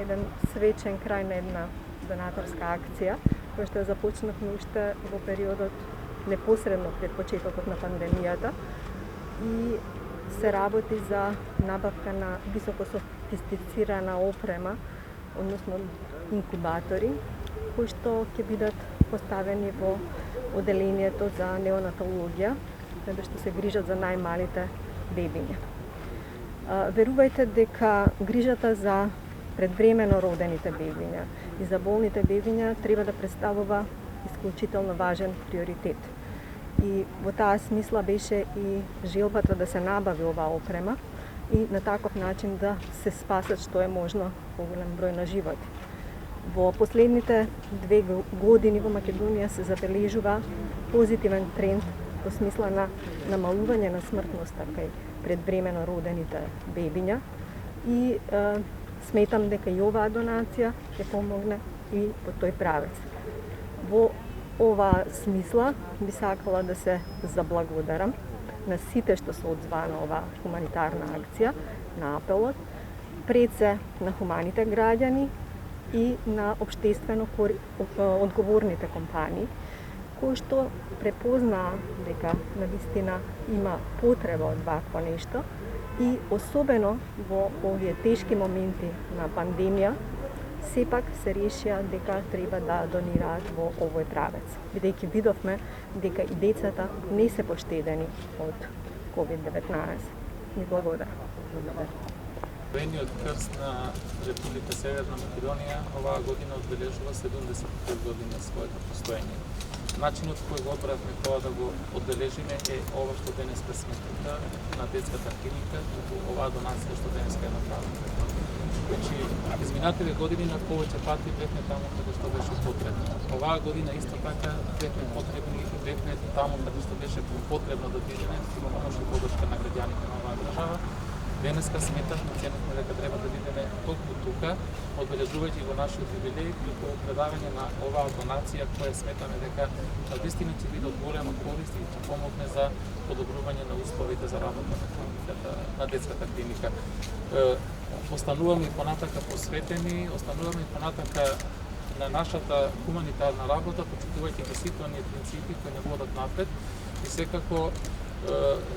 еден свечен крај на една донаторска акција, која што ја започнавме уште во периодот непосредно пред почетокот на пандемијата и се работи за набавка на високо софистицирана опрема, односно инкубатори, кои што ќе бидат поставени во оделението за неонатологија, каде што се грижат за најмалите бебиња. Верувајте дека грижата за предвремено родените бебиња и за болните бебиња треба да представува исклучително важен приоритет. И во таа смисла беше и желбата да се набави оваа опрема и на таков начин да се спасат што е можно поголем број на животи. Во последните 2 години во Македонија се забележува позитивен тренд во смисла на намалување на смртноста кај предвремено родените бебиња и сметам дека и оваа донација ќе помогне и по тој правец. Во оваа смисла би сакала да се заблагодарам на сите што се одзваа на оваа хуманитарна акција, на апелот, пред се на хуманите граѓани и на општествено одговорните компании, кои што препознаа дека навистина има потреба од вакво нешто и особено во овие тешки моменти на пандемија, сепак се решија дека треба да донираат во овој правец, бидејќи видовме дека и децата не се поштедени од COVID-19. Ни благодарам. Crveniот крст на Република Северна Македонија оваа година одбележува 75 години на своето постоење. Начинот кој го одбравме тоа да го одбележиме е ова што денеска сметата на детската клиника, оваа донација што денеска е направена. Значи, изминатите години на повеќе пати бевме таму каде што беше потребно. Оваа година исто така бевме потребни и бевме таму каде што беше потребно да бидеме, во помош и поддршка на граѓаните на оваа држава. Денеска сметавме, ценевме дека треба да бидеме толку тука, одбележувајќи го нашиот юбилеј, како предавање на оваа донација која сметаме дека навистина ќе биде од голема корист и ќе помогне за подобрување на условите за работа на детската клиника. Остануваме и понатака посветени, остануваме и понатака на нашата хуманитарна работа, почитувајќи ги сите оние принципи кои не водат напред и секако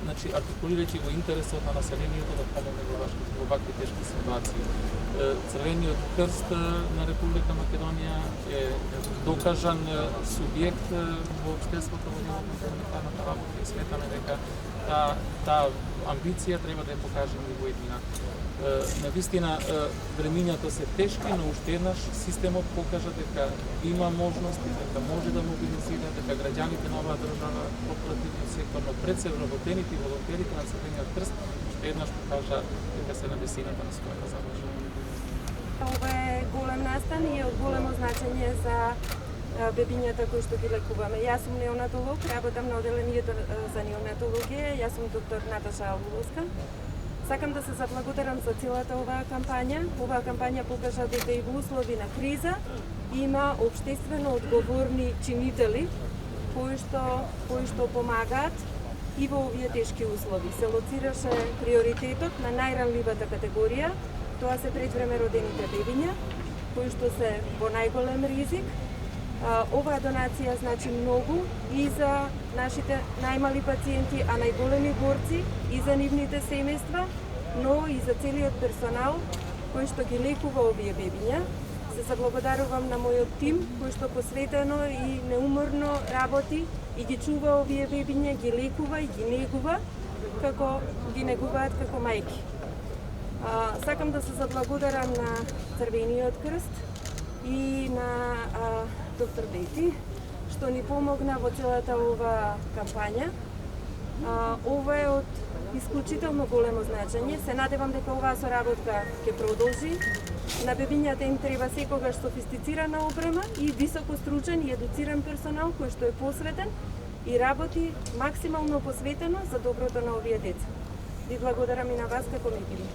значи, артикулирајќи го интересот на населението да помогне во вакви тешки ситуации. Црвениот крст на Република Македонија е докажан субјект во општеството во делот на хуманитарната работа и сметаме дека таа амбиција треба да ја покажеме и во иднина. Навистина, времињата се тешки, но уште еднаш системот покажа дека има можности, дека може да мобилизира, дека граѓаните на оваа држава, корпоративниот сектор, но пред се вработените и волонтерите на Црвениот крст, уште еднаш покажа дека се на висината на својата задача. Ова е голем настан и е од големо значење за бебињата кои што ги лекуваме. Јас сум неонатолог, работам на оделението за неонатологија, јас сум доктор Наташа Албуловска. Сакам да се заблагодарам за целата оваа кампања. Оваа кампања покажа дека и во услови на криза има општествено одговорни чинители кои што помагаат и во овие тешки услови. Се лоцираше приоритетот на најранливата категорија, тоа се предвреме родените бебиња, кои што се во најголем ризик. Оваа донација значи многу и за нашите најмали пациенти, а најголеми борци и за нивните семејства, но и за целиот персонал кој што ги лекува овие бебиња. Се заблагодарувам на мојот тим кој што посветено и неуморно работи и ги чува овие бебиња, ги лекува и ги негува како ги негуваат како мајки. Сакам да се заблагодарам на Црвениот крст и на доктор Бети, што ни помогна во целата ова кампања. Ова е од исклучително големо значење. Се надевам дека оваа соработка ќе продолжи. На бебињата им треба секогаш софистицирана опрема и високо стручен и едуциран персонал кој што е посветен и работи максимално посветено за доброто на овие деца. Ви благодарам и на вас како медиуми.